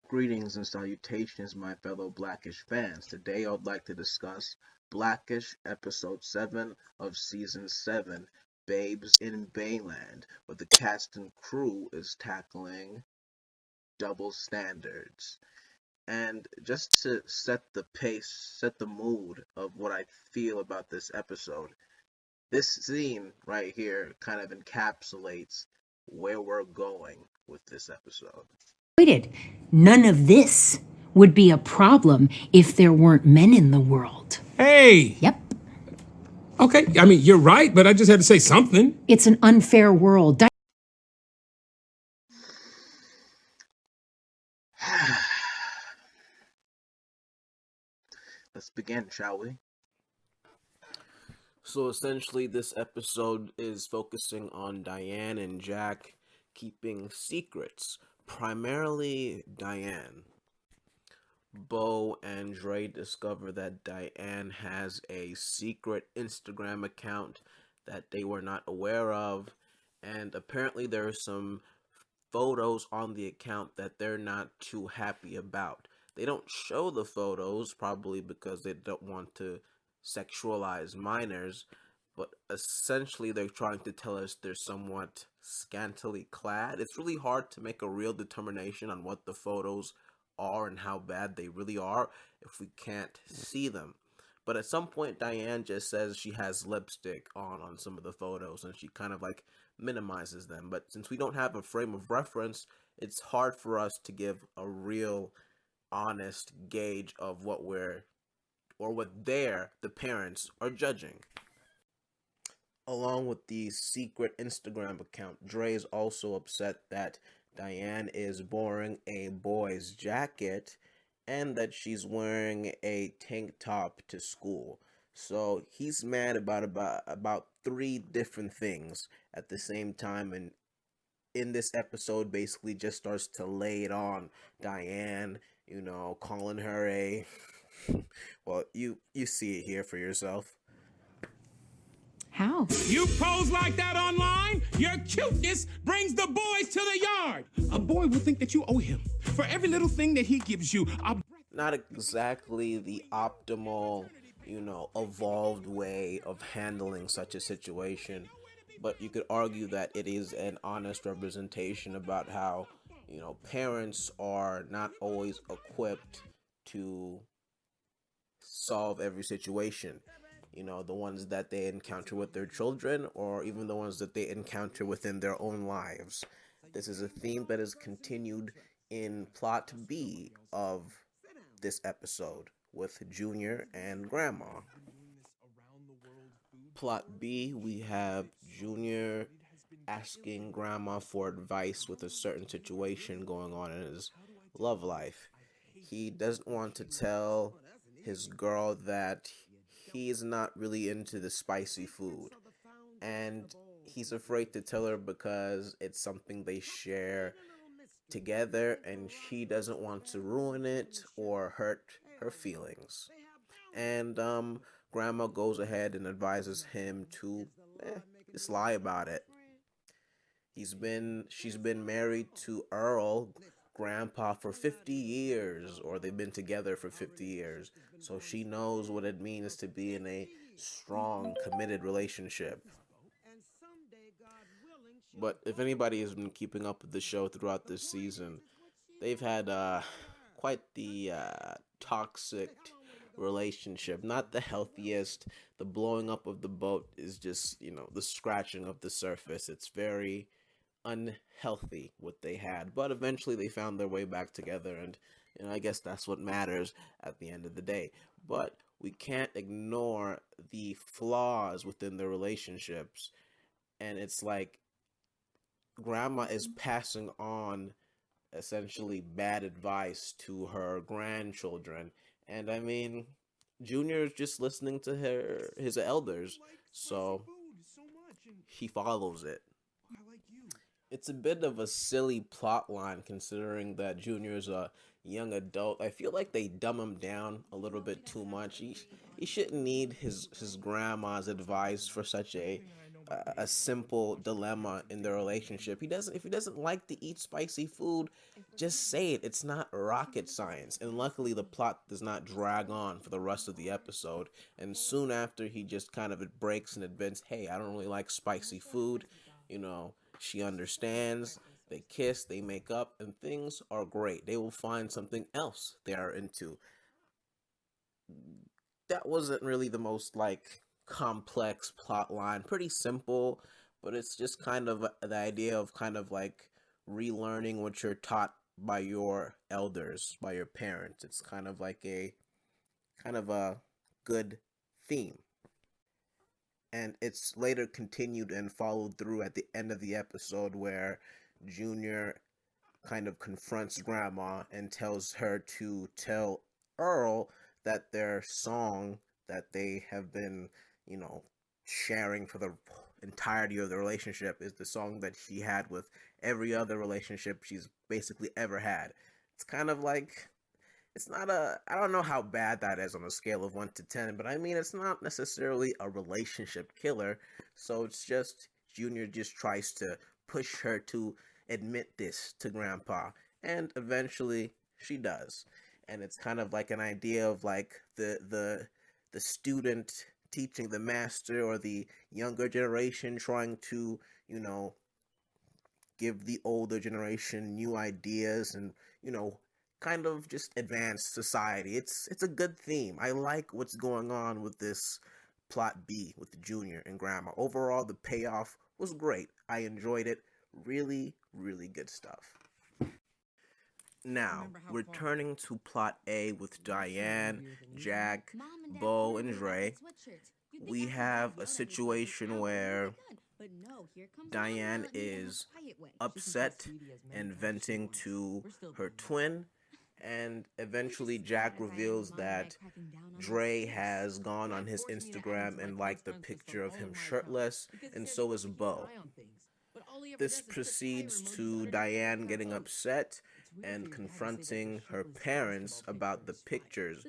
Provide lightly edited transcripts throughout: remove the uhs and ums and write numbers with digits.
Greetings and salutations, my fellow Blackish fans. Today I'd like to discuss Blackish Episode 7 of Season 7, Babes in Bayland, where the cast and crew is tackling double standards. And just to set the pace, set the mood of what I feel about this episode, this scene right here kind of encapsulates where we're going with this episode. None of this would be a problem if there weren't men in the world. Hey! Yep. Okay, I mean, you're right, but I just had to say something. It's an unfair world. Let's begin, shall we? So essentially, this episode is focusing on Diane and Jack keeping secrets, primarily Diane. Bo and Dre discover that Diane has a secret Instagram account that they were not aware of, and apparently there are some photos on the account that they're not too happy about. They don't show the photos, probably because they don't want to sexualize minors, but essentially they're trying to tell us they're somewhat scantily clad. It's really hard to make a real determination on what the photos are and how bad they really are if we can't see them. But at some point, Diane just says she has lipstick on some of the photos, and she kind of like minimizes them. But since we don't have a frame of reference, it's hard for us to give a real honest gauge of what the parents are judging. Along with the secret Instagram account, Dre is also upset that Diane is borrowing a boy's jacket and that she's wearing a tank top to school. So he's mad about three different things at the same time, and in this episode basically just starts to lay it on Diane, calling her a well, you see it here for yourself. How? You pose like that online? Your cuteness brings the boys to the yard. A boy will think that you owe him for every little thing that he gives you. Not exactly the optimal, evolved way of handling such a situation, but you could argue that it is an honest representation about how, parents are not always equipped to solve every situation. The ones that they encounter with their children, or even the ones that they encounter within their own lives. This is a theme that is continued in plot B of this episode with Junior and Grandma. Plot B, we have Junior asking Grandma for advice with a certain situation going on in his love life. He doesn't want to tell his girl that he's not really into the spicy food, and he's afraid to tell her because it's something they share together and she doesn't want to ruin it or hurt her feelings. And Grandma goes ahead and advises him to just lie about it. She's been married to Earl Grandpa for 50 years, or they've been together for 50 years. So she knows what it means to be in a strong, committed relationship. But if anybody has been keeping up with the show throughout this season, they've had quite the toxic relationship. Not the healthiest. The blowing up of the boat is just, the scratching of the surface. It's very unhealthy what they had. But eventually they found their way back together, and I guess that's what matters at the end of the day. But we can't ignore the flaws within the relationships. And it's like Grandma is passing on essentially bad advice to her grandchildren. And I mean, Junior is just listening to his elders, so he follows it. It's a bit of a silly plot line considering that Junior's a young adult. I feel like they dumb him down a little bit too much. He shouldn't need his grandma's advice for such a a simple dilemma in the relationship. If he doesn't like to eat spicy food, just say it. It's not rocket science. And luckily the plot does not drag on for the rest of the episode. And soon after, he just kind of it breaks and admits, hey, I don't really like spicy food. She understands. They kiss, they make up, and things are great. They will find something else they are into. That wasn't really the most complex plot line. Pretty simple, but it's just kind of the idea of kind of like relearning what you're taught by your elders, by your parents. It's kind of like a good theme. And it's later continued and followed through at the end of the episode, where Junior kind of confronts Grandma and tells her to tell Earl that their song that they have been, sharing for the entirety of the relationship is the song that she had with every other relationship she's basically ever had. It's kind of like, I don't know how bad that is on a scale of 1 to 10, but I mean, it's not necessarily a relationship killer. So it's just, Junior just tries to push her to admit this to Grandpa, and eventually she does. And it's kind of like an idea of like the student teaching the master, or the younger generation trying to, give the older generation new ideas, and kind of just advance society. It's a good theme. I like what's going on with this plot B with Junior and Grandma. Overall, the payoff was great. I enjoyed it. Really, really good stuff. Now, returning to plot A with Diane, Jack, Bo, and Dre, we have a situation where Diane is upset and venting to her twin, and eventually Jack reveals that Dre has gone on his Instagram and liked the picture of him shirtless, and so is Bo. This proceeds to Diane getting upset and confronting her parents about the pictures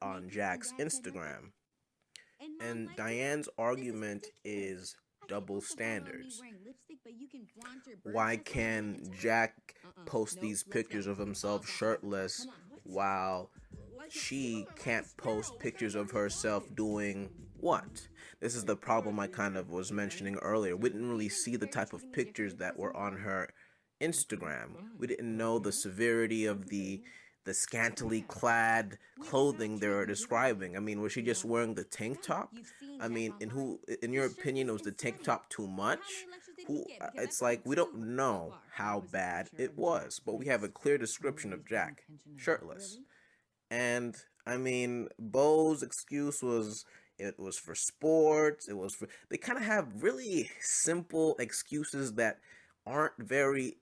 on Jack's Instagram. And Diane's argument is double standards. Why can Jack post these pictures of himself shirtless while she can't post pictures of herself doing what? This is the problem I kind of was mentioning earlier. We didn't really see the type of pictures that were on her Instagram. We didn't know the severity of the scantily clad clothing they were describing. I mean, was she just wearing the tank top? I mean, in your opinion, was the tank top too much? It's like, we don't know how bad it was, but we have a clear description of Jack shirtless. And I mean, Bo's excuse was, it was for sports. They kind of have really simple excuses that aren't very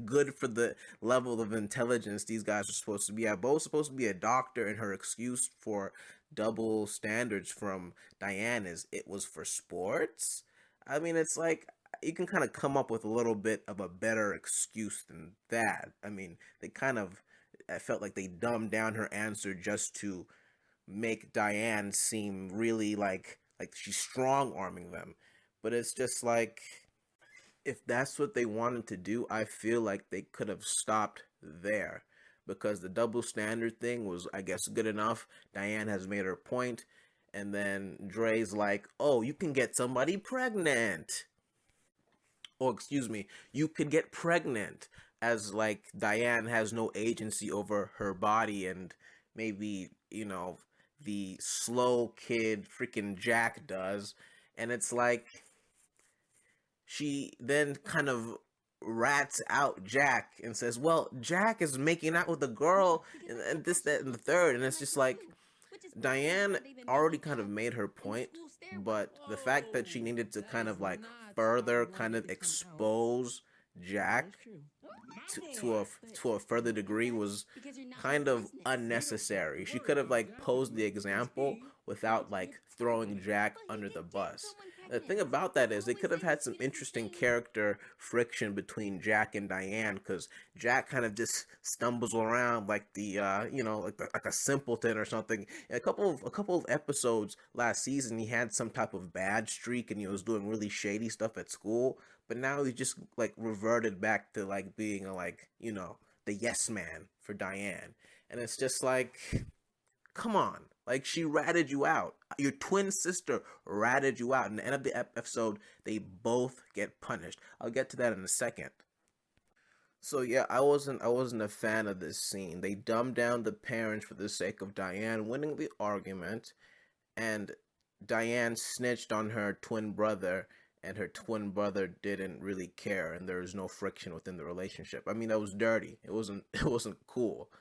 good for the level of intelligence these guys are supposed to be at. Bo's supposed to be a doctor, and her excuse for double standards from Diane is it was for sports. I mean, it's like, you can kind of come up with a little bit of a better excuse than that. I mean, I felt like they dumbed down her answer just to make Diane seem really like she's strong-arming them. But it's just like, if that's what they wanted to do, I feel like they could have stopped there, because the double standard thing was, I guess, good enough. Diane has made her point, and then Dre's like, oh, you can get somebody pregnant. Or, excuse me, you could get pregnant, as like Diane has no agency over her body, and maybe, the slow kid freaking Jack does. And it's like, she then kind of rats out Jack and says, well, Jack is making out with a girl, and this, that, and the third. And it's just like, Diane already kind of made her point, but the fact that she needed to kind of like further kind of expose Jack to a further degree was kind of unnecessary. She could have like posed the example without like throwing Jack under the bus. The thing about that is they could have had some interesting character friction between Jack and Diane, because Jack kind of just stumbles around like like a simpleton or something. In a couple of episodes last season, he had some type of bad streak and he was doing really shady stuff at school. But now he just like reverted back to like being the yes man for Diane, and it's just like, come on. Like, she ratted you out. Your twin sister ratted you out. In the end of the episode, they both get punished. I'll get to that in a second. So yeah, I wasn't a fan of this scene. They dumbed down the parents for the sake of Diane winning the argument, and Diane snitched on her twin brother, and her twin brother didn't really care, and there was no friction within the relationship. I mean, that was dirty. It wasn't it wasn't cool.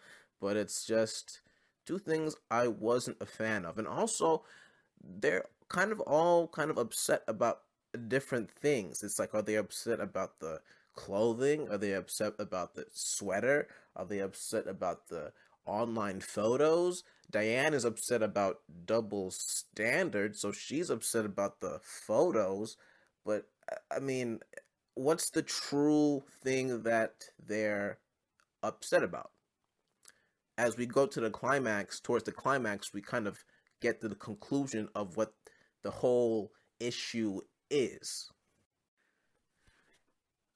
But it's just two things I wasn't a fan of. And also, they're kind of upset about different things. It's like, are they upset about the clothing? Are they upset about the sweater? Are they upset about the online photos? Diane is upset about double standards, so she's upset about the photos. But I mean, what's the true thing that they're upset about? As we go to the climax, towards the climax, we kind of get to the conclusion of what the whole issue is.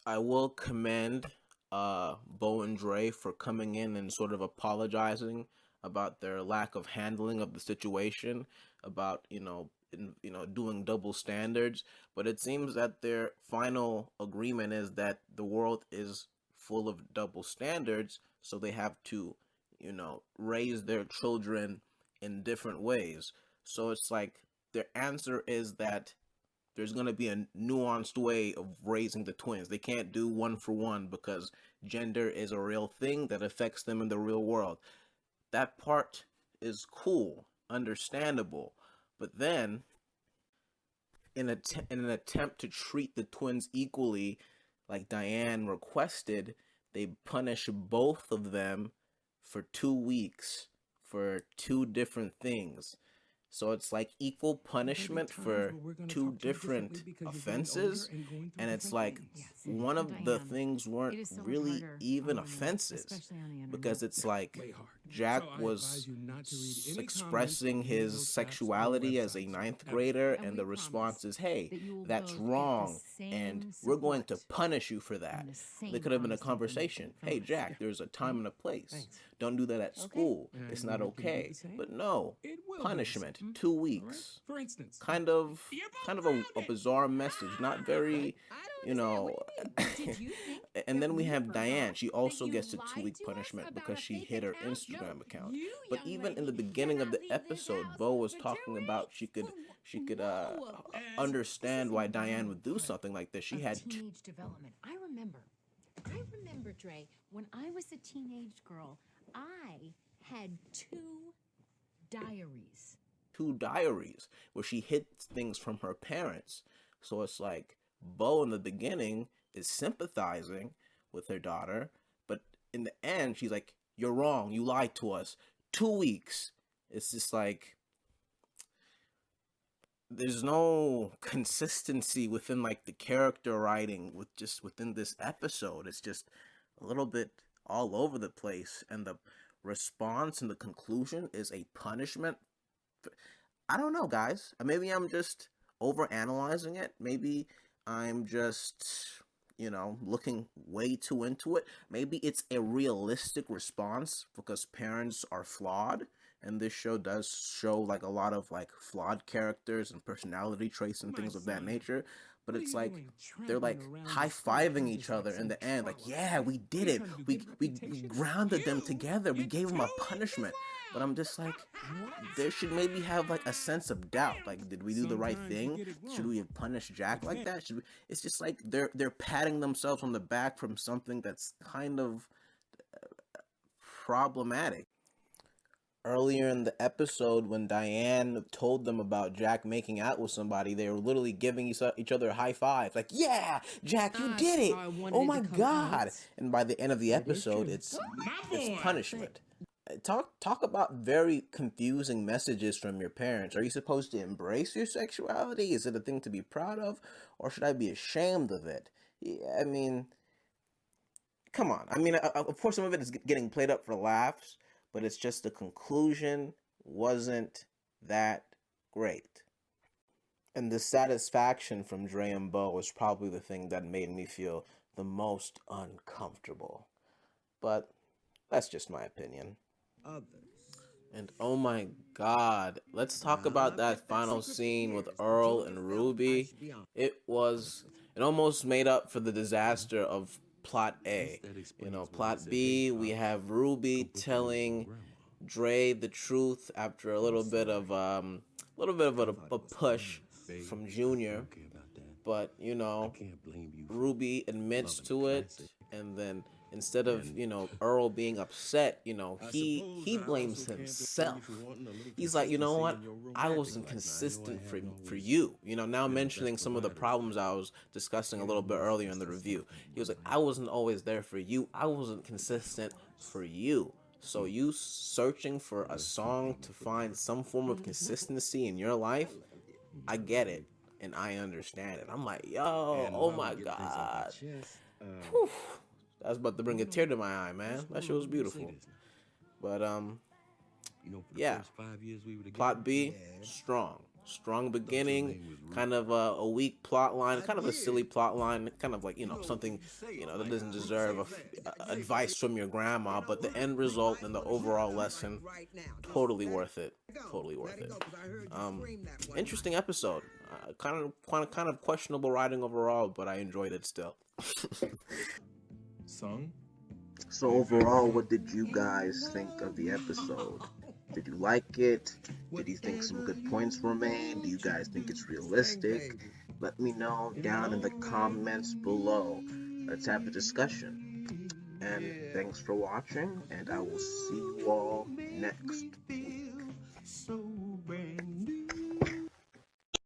I will commend Bo and Dre for coming in and sort of apologizing about their lack of handling of the situation, about doing double standards. But it seems that their final agreement is that the world is full of double standards, so they have to raise their children in different ways. So it's like their answer is that there's going to be a nuanced way of raising the twins. They can't do one for one because gender is a real thing that affects them in the real world. That part is cool, understandable. But then, in an attempt to treat the twins equally, like Diane requested, they punish both of them for 2 weeks for two different things. So it's like equal punishment for two different offenses, and it's like one of the things weren't really even offenses, because it's like Jack was expressing his sexuality as a ninth grader, and the response is, hey, that's wrong, and we're going to punish you for that. There could have been a conversation. Hey, Jack, there's a time and a place. Don't do that at school. It's not okay. But no, punishment. 2 weeks. For instance, Kind of a bizarre message. Not very, you know. And then we have Diane. She also gets a 2-week punishment because she hid her Instagram account. But even in the beginning of the episode, Bo was talking about she could understand why Diane would do something like this. She had teenage development. I remember, Dre, when I was a teenage girl, I had two diaries where she hid things from her parents. So it's like Bo in the beginning is sympathizing with her daughter, but in the end she's like, you're wrong, you lied to us. 2 weeks. It's just like there's no consistency within like the character writing within this episode. It's just a little bit all over the place, and the response and the conclusion is a punishment. I don't know, guys. Maybe I'm just overanalyzing it. Maybe I'm just, looking way too into it. Maybe it's a realistic response because parents are flawed, and this show does show like a lot of like flawed characters and personality traits and things of that nature. But it's like they're like high-fiving each other in the end, like, yeah, we did it. We grounded them together. We gave them a punishment. But I'm just like, there should maybe have like a sense of doubt. Like, did we do the right thing? Should we have punished Jack like that? It's just like they're patting themselves on the back from something that's kind of problematic. Earlier in the episode, when Diane told them about Jack making out with somebody, they were literally giving each other a high five. Like, yeah, Jack, you did it. Oh my God. And by the end of the episode, it's punishment. talk about very confusing messages from your parents. Are you supposed to embrace your sexuality? Is it a thing to be proud of, or should I be ashamed of it? Yeah, I mean, come on. I mean, of course, some of it is getting played up for laughs, but it's just the conclusion wasn't that great. And the satisfaction from Dre and Bo was probably the thing that made me feel the most uncomfortable. But that's just my opinion. And oh my god, let's talk about that final scene with Earl and Ruby. It almost made up for the disaster of plot A. Plot B, we have Ruby telling Dre the truth after a little bit of a push from Junior, but Ruby admits to it, and then instead of Earl being upset, he blames himself. He's like, you know what, I wasn't consistent for you. Now mentioning some of the problems I was discussing a little bit earlier in the review, he was like, I wasn't always there for you, I wasn't consistent for you. So you searching for a song to find some form of consistency in your life, I get it and I understand it. I'm like, yo, oh my god. Whew. I was about to bring a tear to my eye, man. That shit was beautiful. But yeah. Plot B, strong beginning, kind of a weak plot line, kind of a silly plot line, kind of like something that doesn't deserve advice from your grandma, but the end result and the overall lesson, totally worth it. Interesting episode. Kind of questionable writing overall, but I enjoyed it still. So overall, what did you guys think of the episode? Did you like it? Did you think some good points were made? Do you guys think it's realistic? Let me know down in the comments below. Let's have a discussion. And thanks for watching, and I will see you all next week.